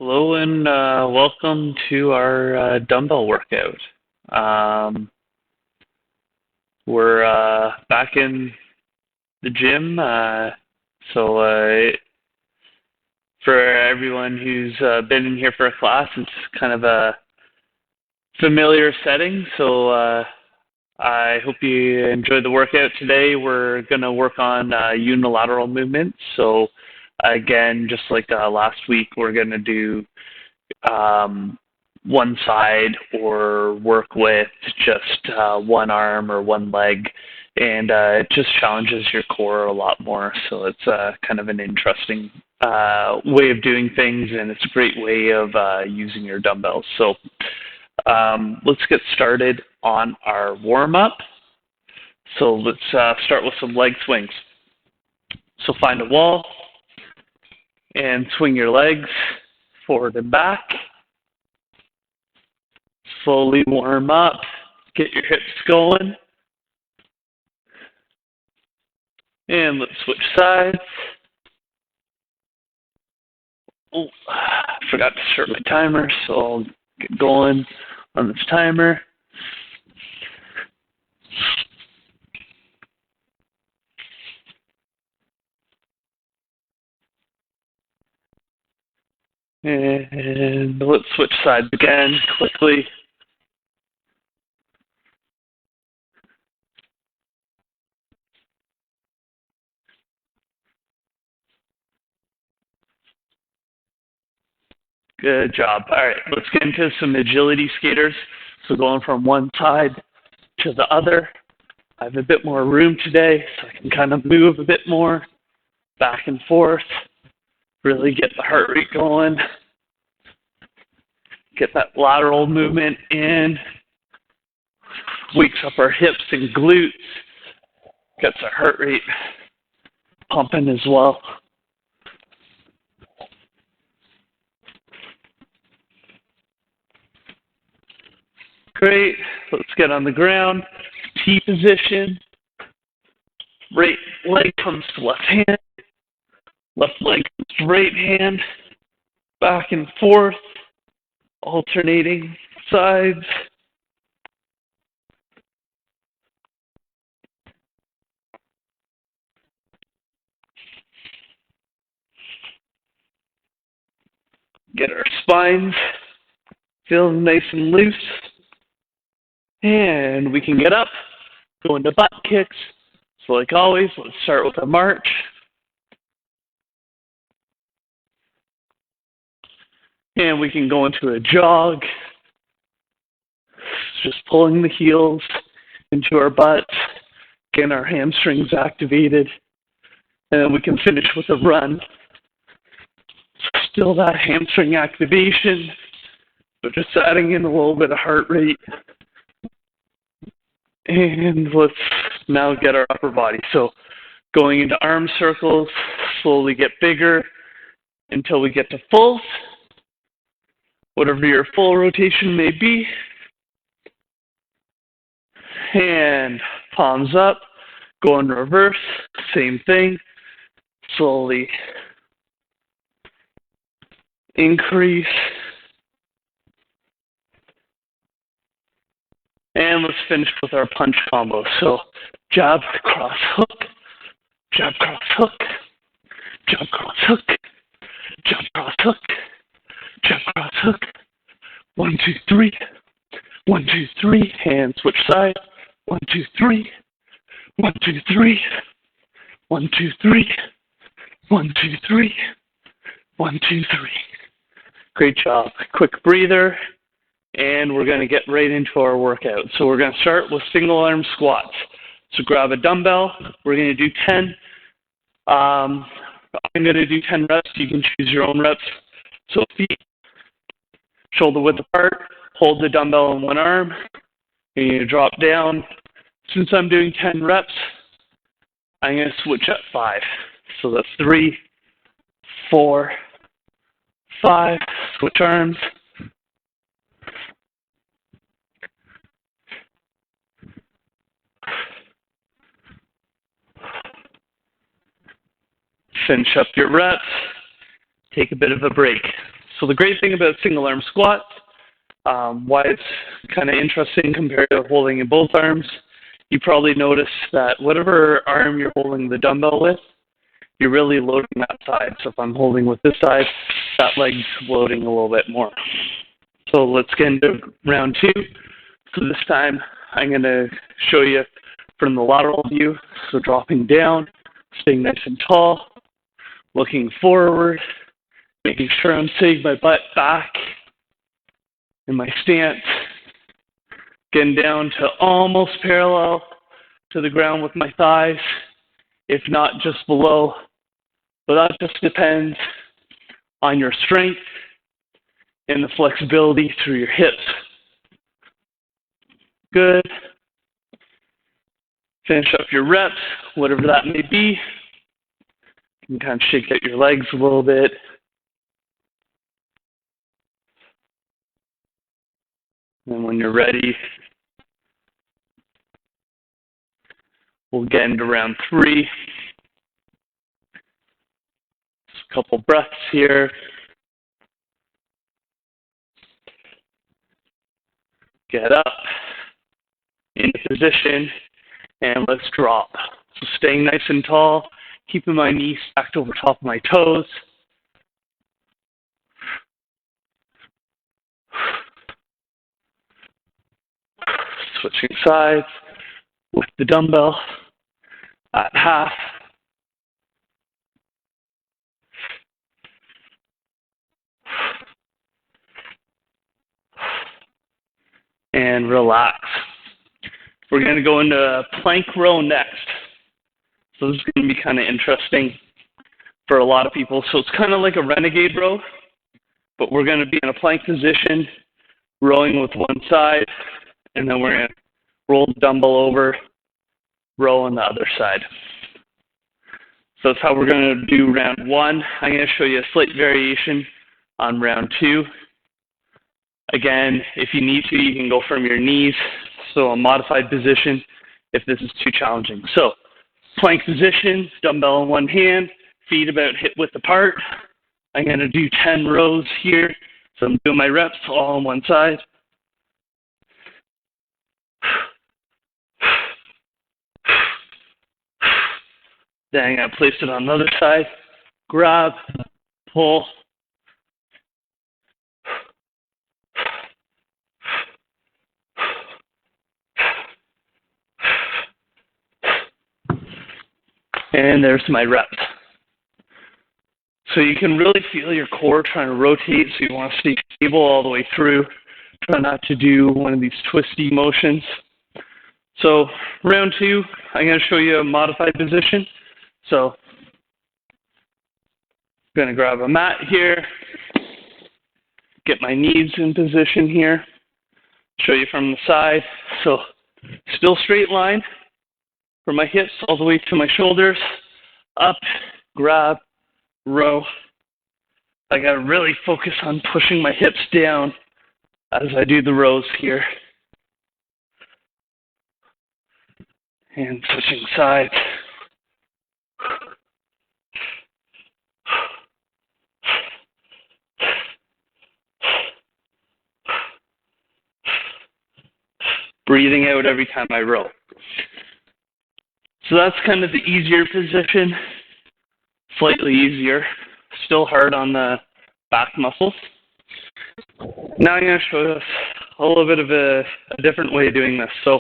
Hello and welcome to our dumbbell workout. Um, we're back in the gym, so for everyone who's been in here for a class, it's kind of a familiar setting. So I hope you enjoyed the workout today. We're going to work on unilateral movements. So again, just like last week, we're going to do one side or work with just one arm or one leg, and it just challenges your core a lot more. So it's kind of an interesting way of doing things, and it's a great way of using your dumbbells. So let's get started on our warm-up. So let's start with some leg swings. So find a wall and swing your legs forward and back. Slowly warm up, get your hips going. And let's switch sides. Oh, I forgot to start my timer, so I'll get going on this timer. And let's switch sides again quickly. Good job. All right, let's get into some agility skaters. So going from one side to the other. I have a bit more room today, so I can kind of move a bit more back and forth. Really get the heart rate going. Get that lateral movement in. Wakes up our hips and glutes. Gets our heart rate pumping as well. Great. Let's get on the ground. T position. Right leg comes to left hand. Left leg comes to right hand. Back and forth. Alternating sides. Get our spines feeling nice and loose. And we can get up, go into butt kicks. So like always, let's start with a march. And we can go into a jog. Just pulling the heels into our butts, getting our hamstrings activated. And then we can finish with a run. Still that hamstring activation, but just adding in a little bit of heart rate. And let's now get our upper body. So going into arm circles, slowly get bigger until we get to fulls. Whatever your full rotation may be. And palms up, go in reverse, same thing. Slowly increase. And let's finish with our punch combo. So jab, cross, hook, jab, cross, hook, jab, cross, hook, jab, cross, hook, jab, cross, hook. 1, 2, 3. 1, 2, 3. Hand switch side. 1, 2, 3. 1, 2, 3. 1, 2, 3. 1, 2, 3. 1, 2, 3. Great job. Quick breather. And we're going to get right into our workout. So we're going to start with single arm squats. So grab a dumbbell. We're going to do 10. I'm going to do 10 reps. You can choose your own reps. So feet shoulder width apart. Hold the dumbbell in one arm. And you drop down. Since I'm doing 10 reps, I'm going to switch at 5. So that's 3, 4, 5. Switch arms. Finish up your reps, take a bit of a break. So the great thing about single arm squats, why it's kind of interesting compared to holding in both arms, you probably notice that whatever arm you're holding the dumbbell with, you're really loading that side. So if I'm holding with this side, that leg's loading a little bit more. So let's get into round 2. So this time I'm going to show you from the lateral view. So dropping down, staying nice and tall, looking forward, making sure I'm sitting my butt back in my stance, getting down to almost parallel to the ground with my thighs, if not just below. But that just depends on your strength and the flexibility through your hips. Good. Finish up your reps, whatever that may be. You can kind of shake out your legs a little bit. And when you're ready, we'll get into round 3. Just a couple breaths here. Get up, into position, and let's drop. So staying nice and tall, keeping my knees stacked over top of my toes. Switching sides with the dumbbell at half. And relax. We're going to go into plank row next. So this is going to be kind of interesting for a lot of people. So it's kind of like a renegade row, but we're going to be in a plank position, rowing with one side, and then we're going to roll the dumbbell over, row on the other side. So that's how we're going to do round 1. I'm going to show you a slight variation on round 2. Again, if you need to, you can go from your knees, so a modified position if this is too challenging. So, plank position, dumbbell in one hand, feet about hip width apart. I'm going to do 10 rows here. So I'm doing my reps all on one side. Then I'm going to place it on the other side. Grab, pull. And there's my rep. So you can really feel your core trying to rotate, so you want to stay stable all the way through. Try not to do one of these twisty motions. So round 2, I'm going to show you a modified position. So I'm going to grab a mat here, get my knees in position here, show you from the side. So still straight line from my hips all the way to my shoulders, up, grab, row. I got to really focus on pushing my hips down as I do the rows here. And switching sides. Breathing out every time I row. So that's kind of the easier position, slightly easier, still hard on the back muscles. Now I'm going to show us a little bit of a different way of doing this. So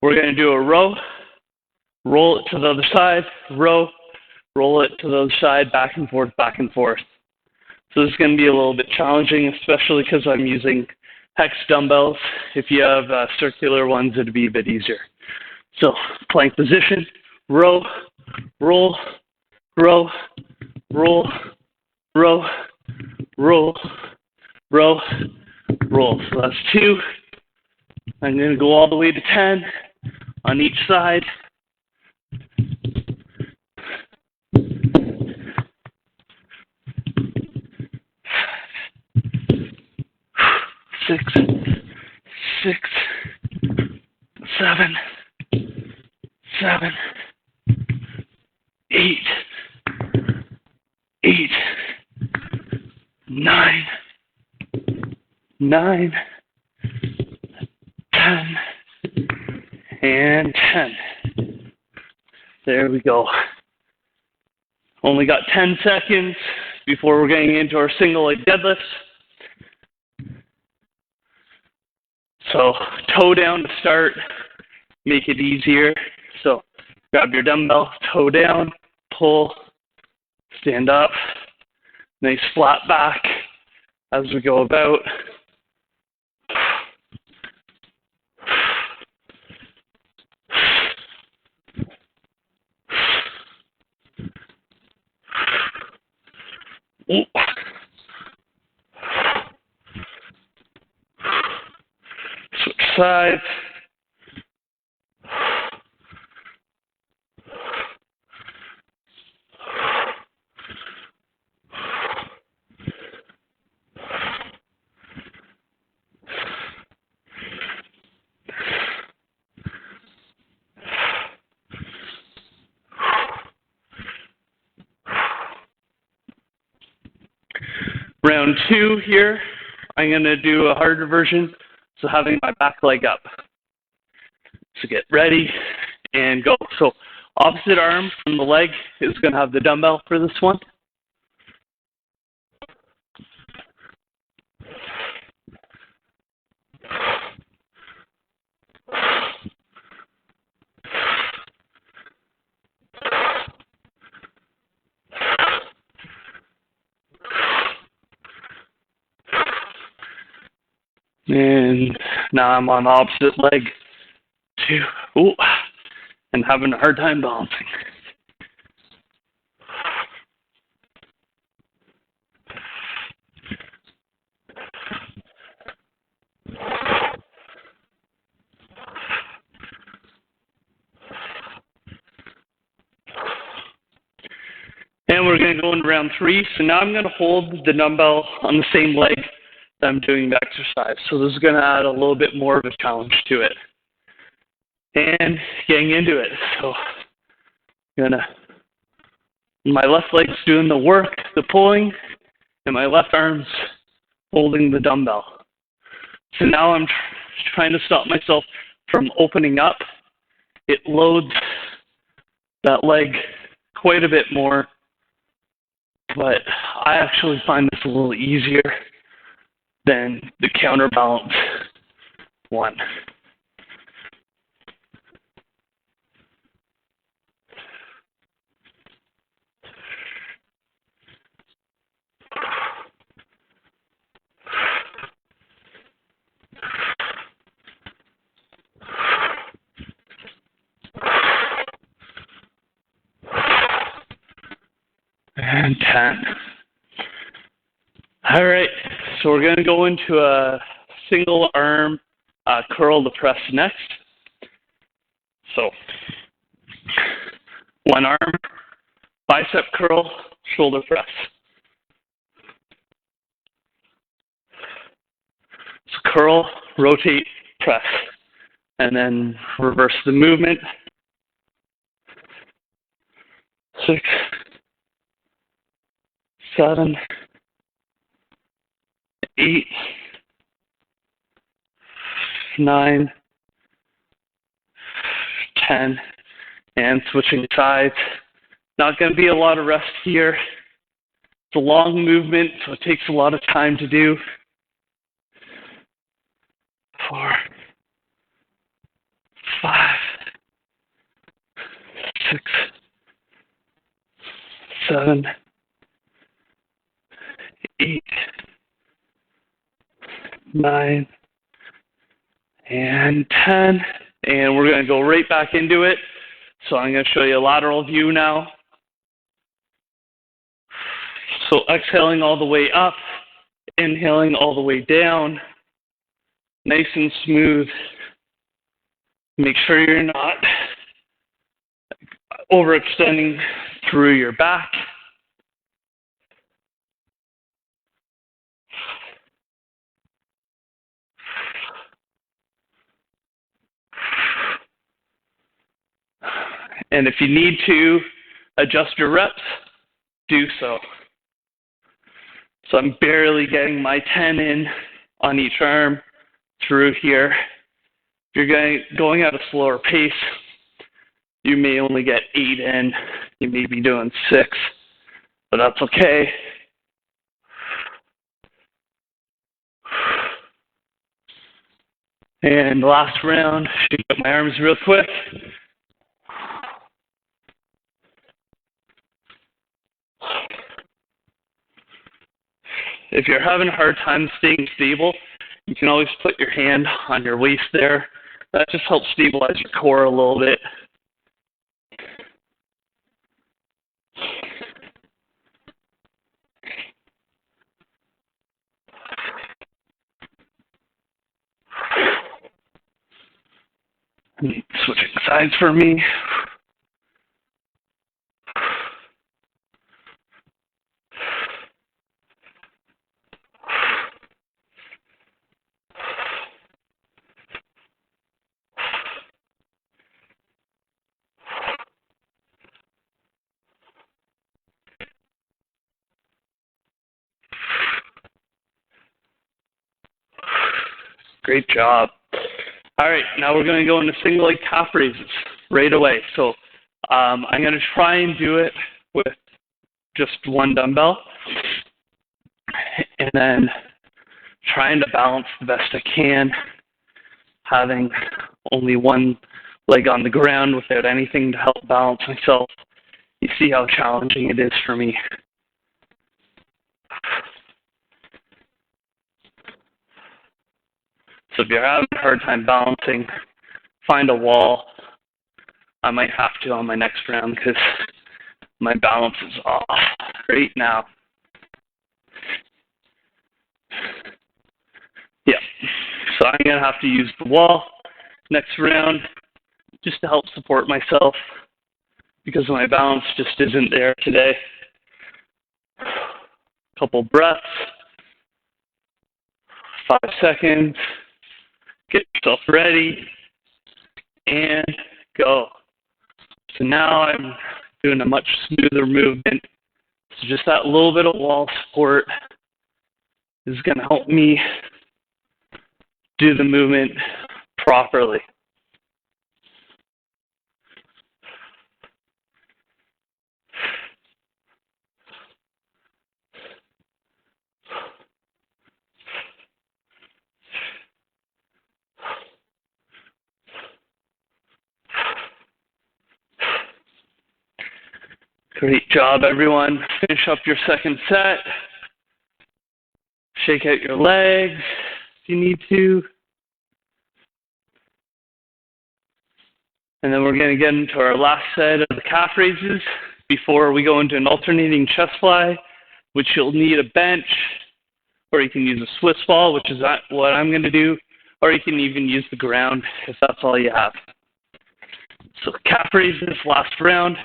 we're going to do a row, roll it to the other side, row, roll it to the other side, back and forth, back and forth. So this is going to be a little bit challenging, especially because I'm using hex dumbbells. If you have circular ones, it'd be a bit easier. So plank position, row, roll, row, roll, row, roll, row, roll. So that's 2. I'm going to go all the way to 10 on each side. 6, 7, 8, 9, 9, 10, and 10. There we go. Only got 10 seconds before we're getting into our single leg deadlifts. So toe down to start, make it easier. So grab your dumbbell, toe down, pull, stand up, nice flat back as we go about. Switch sides. Round 2 here, I'm going to do a harder version, so having my back leg up. So get ready and go. So opposite arm from the leg is going to have the dumbbell for this one. And now I'm on the opposite leg too. Ooh, and having a hard time balancing. And we're going to go into round 3. So now I'm going to hold the dumbbell on the same leg that I'm doing the exercise. So this is going to add a little bit more of a challenge to it. And getting into it. So my left leg's doing the work, the pulling, and my left arm's holding the dumbbell. So now I'm trying to stop myself from opening up. It loads that leg quite a bit more, but I actually find this a little easier than the counterbalance one. And 10. All right, so we're going to go into a single arm curl to press next. So one arm, bicep curl, shoulder press. So curl, rotate, press, and then reverse the movement. 6, 7, 8, 9, 10, and switching sides. Not going to be a lot of rest here. It's a long movement, so it takes a lot of time to do. 4, 5, 6, 7, 8, 9, and 10. And we're going to go right back into it. So I'm going to show you a lateral view now. So exhaling all the way up, inhaling all the way down, nice and smooth. Make sure you're not overextending through your back. And if you need to adjust your reps, do so. So I'm barely getting my 10 in on each arm through here. If you're going at a slower pace, you may only get 8 in. You may be doing 6, but that's okay. And last round, shake up my arms real quick. If you're having a hard time staying stable, you can always put your hand on your waist there. That just helps stabilize your core a little bit. Switching sides for me. Great job. All right, now we're going to go into single leg calf raises right away. So I'm going to try and do it with just one dumbbell and then trying to balance the best I can, having only one leg on the ground without anything to help balance myself. You see how challenging it is for me. So if you're having a hard time balancing, find a wall. I might have to on my next round because my balance is off right now. Yeah, so I'm going to have to use the wall next round just to help support myself because my balance just isn't there today. Couple breaths, 5 seconds. Get yourself ready, and go. So now I'm doing a much smoother movement. So just that little bit of wall support is going to help me do the movement properly. Great job, everyone. Finish up your second set. Shake out your legs if you need to. And then we're going to get into our last set of the calf raises before we go into an alternating chest fly, which you'll need a bench, or you can use a Swiss ball, which is what I'm going to do, or you can even use the ground if that's all you have. So calf raises, last round.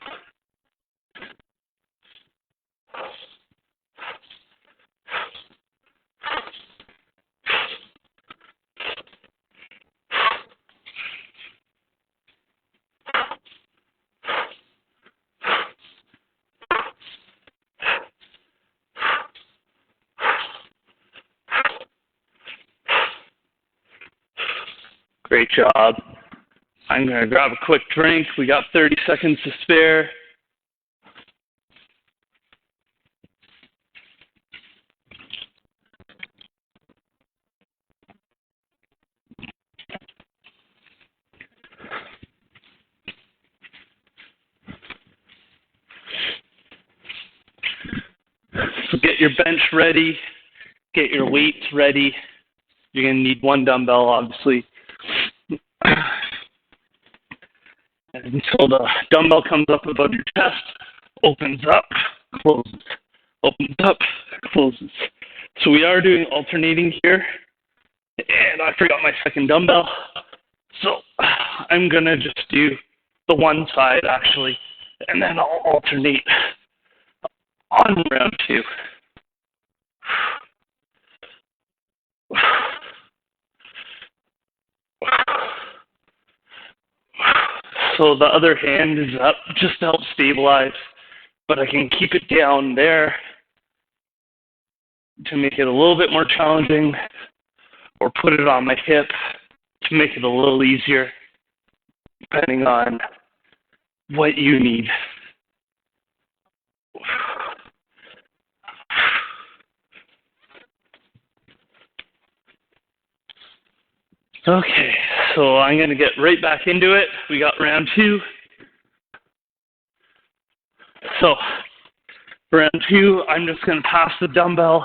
Great job. I'm going to grab a quick drink. We got 30 seconds to spare. So get your bench ready. Get your weights ready. You're going to need one dumbbell, obviously. Until the dumbbell comes up above your chest, opens up, closes, opens up, closes. So we are doing alternating here, and I forgot my second dumbbell. So I'm going to just do the one side, actually, and then I'll alternate on round 2. So the other hand is up just to help stabilize, but I can keep it down there to make it a little bit more challenging. or put it on my hip to make it a little easier, depending on what you need. Okay, so I'm going to get right back into it. We got round 2. So, round 2, I'm just going to pass the dumbbell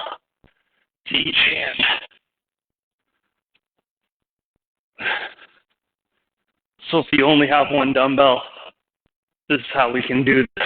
to each hand. So if you only have one dumbbell, this is how we can do this.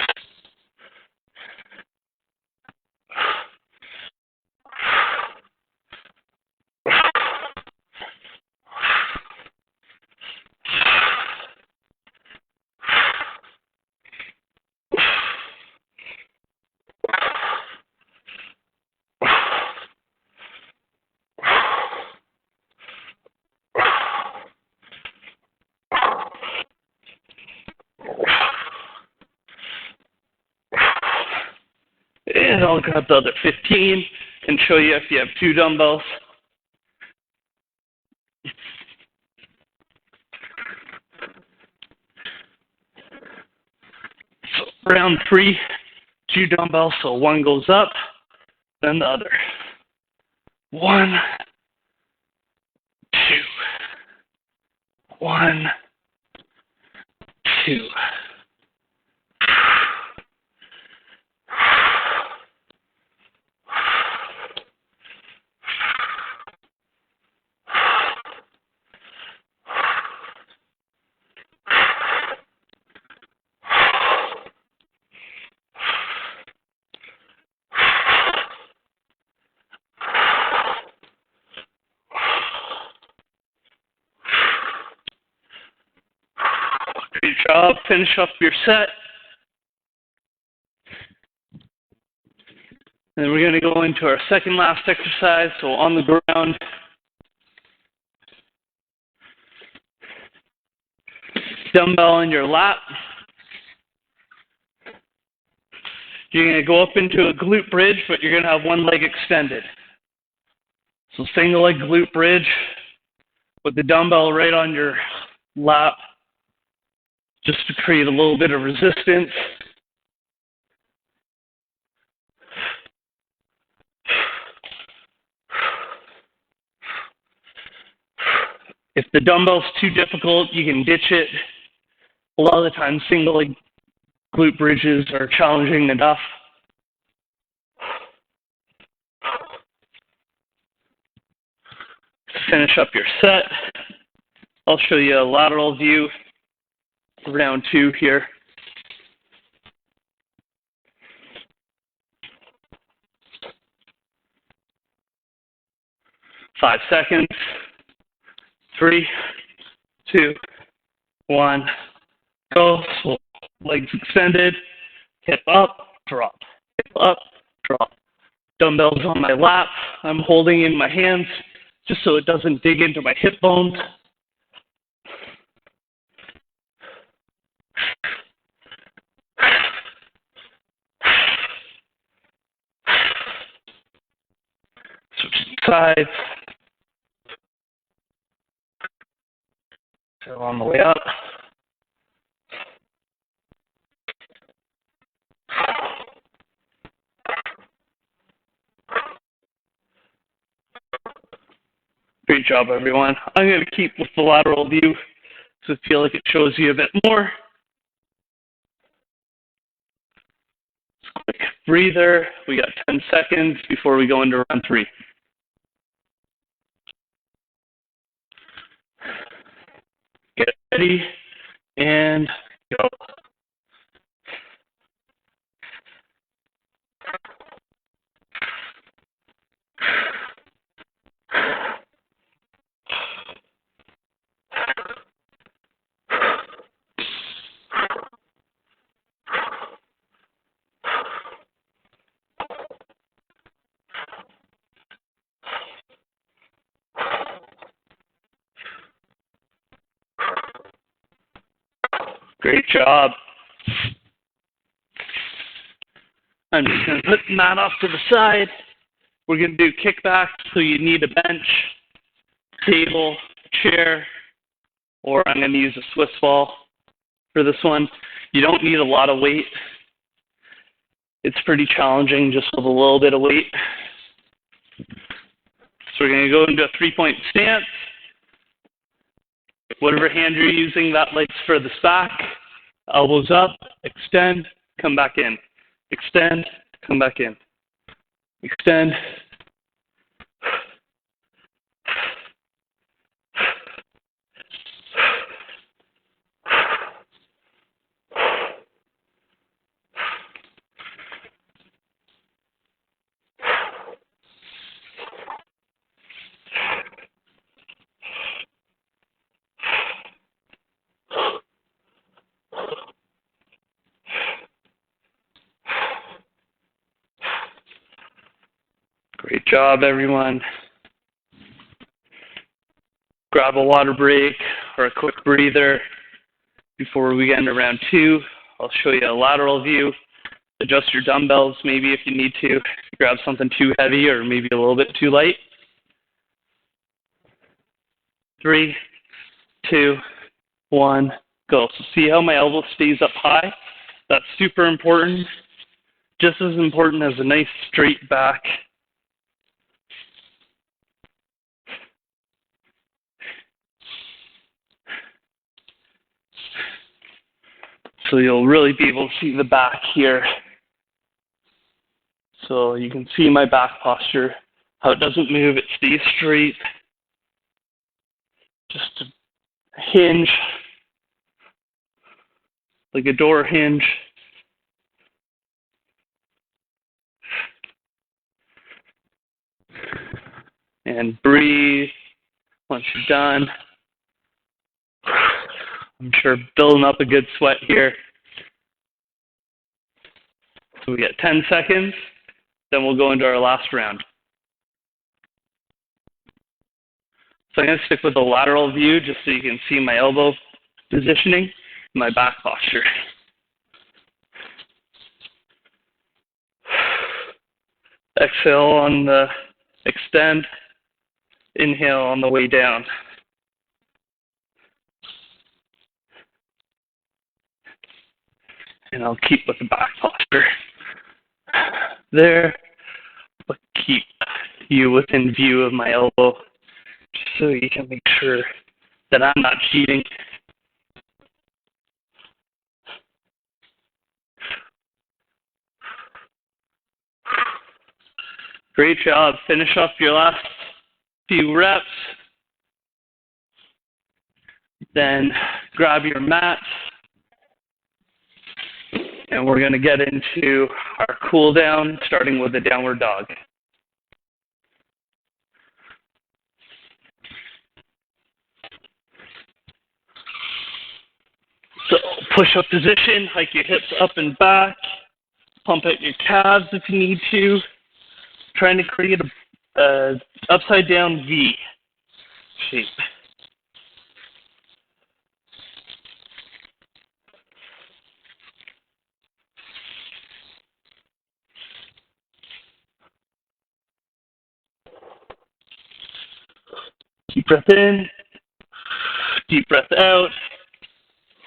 And I'll grab the other 15 and show you if you have 2 dumbbells. So round 3, 2 dumbbells, so one goes up, then the other. 1, 2. 1, 2. Great job. Finish up your set. And then we're going to go into our second last exercise. So on the ground, dumbbell in your lap. You're going to go up into a glute bridge, but you're going to have one leg extended. So single leg glute bridge with the dumbbell right on your lap, just to create a little bit of resistance. If the dumbbell's too difficult, you can ditch it. A lot of the time, single leg glute bridges are challenging enough. To finish up your set, I'll show you a lateral view, round 2 here. Five seconds. 3, 2, 1, go. So legs extended, hip up, drop, hip up, drop. Dumbbells on my lap. I'm holding in my hands just so it doesn't dig into my hip bones. Switching sides. So on the way up. Great job, everyone. I'm going to keep with the lateral view so I feel like it shows you a bit more. Quick breather. We got 10 seconds before we go into round 3. Get ready and go. Great job. I'm just going to put the mat off to the side. We're going to do kickbacks, so you need a bench. table, chair, or I'm going to use a Swiss ball for this one. You don't need a lot of weight. It's pretty challenging just with a little bit of weight. So we're going to go into a 3-point stance. Whatever hand you're using, that leg's furthest back. Elbows up, extend, come back in. Extend, come back in. Extend. Great job, everyone. Grab a water break or a quick breather before we get into round 2. I'll show you a lateral view. Adjust your dumbbells maybe if you need to. Grab something too heavy or maybe a little bit too light. 3, 2, 1, go. So see how my elbow stays up high? That's super important. Just as important as a nice straight back. So you'll really be able to see the back here. So you can see my back posture, how it doesn't move, it stays straight. Just a hinge, like a door hinge. And breathe once you're done. I'm sure building up a good sweat here. So we get 10 seconds, then we'll go into our last round. So I'm going to stick with the lateral view just so you can see my elbow positioning, my back posture. Exhale on the extend, inhale on the way down. And I'll keep with the back posture there, but keep you within view of my elbow just so you can make sure that I'm not cheating. Great job. Finish off your last few reps. Then grab your mats. And we're going to get into our cool down, starting with the downward dog. So push-up position, hike your hips up and back, pump out your calves if you need to. Trying to create a upside down V shape. Deep breath in, deep breath out.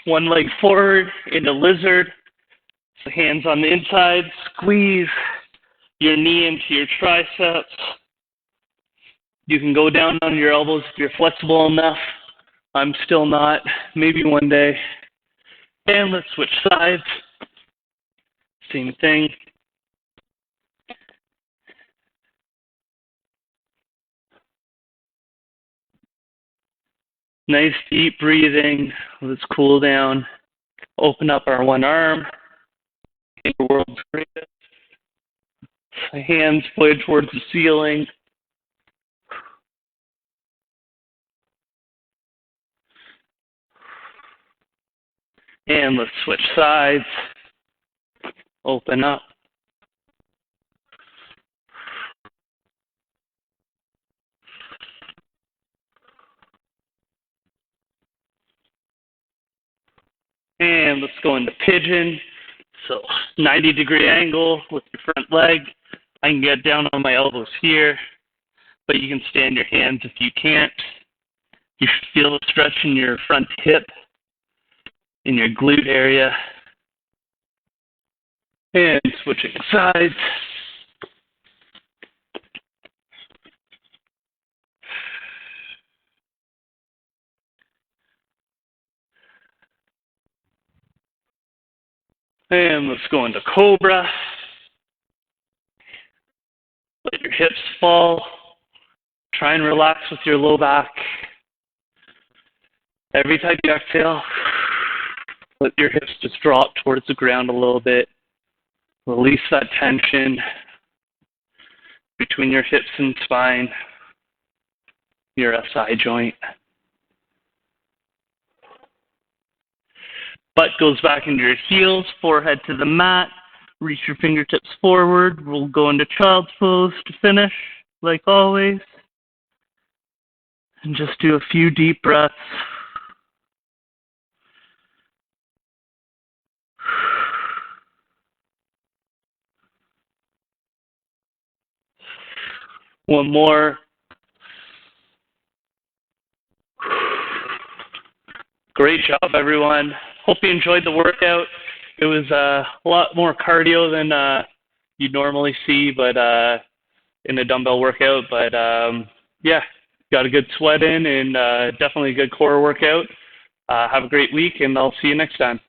One leg forward into lizard. So hands on the inside, squeeze your knee into your triceps. You can go down on your elbows if you're flexible enough. I'm still not. Maybe one day. And let's switch sides. Same thing. Nice deep breathing. Let's cool down. Open up our one arm. The world's greatest. Hands pointed towards the ceiling. And let's switch sides. Open up. And let's go into pigeon. So 90-degree angle with your front leg. I can get down on my elbows here, but you can stand your hands if you can't. You should feel a stretch in your front hip, in your glute area. And switching sides. And let's go into Cobra. Let your hips fall. Try and relax with your low back. Every time you exhale, let your hips just drop towards the ground a little bit. Release that tension between your hips and spine, your SI joint. Butt goes back into your heels, forehead to the mat. Reach your fingertips forward. We'll go into child's pose to finish, like always. And just do a few deep breaths. One more. Great job, everyone. Hope you enjoyed the workout. It was a lot more cardio than you'd normally see, but in a dumbbell workout. But yeah, got a good sweat in and definitely a good core workout. Have a great week, and I'll see you next time.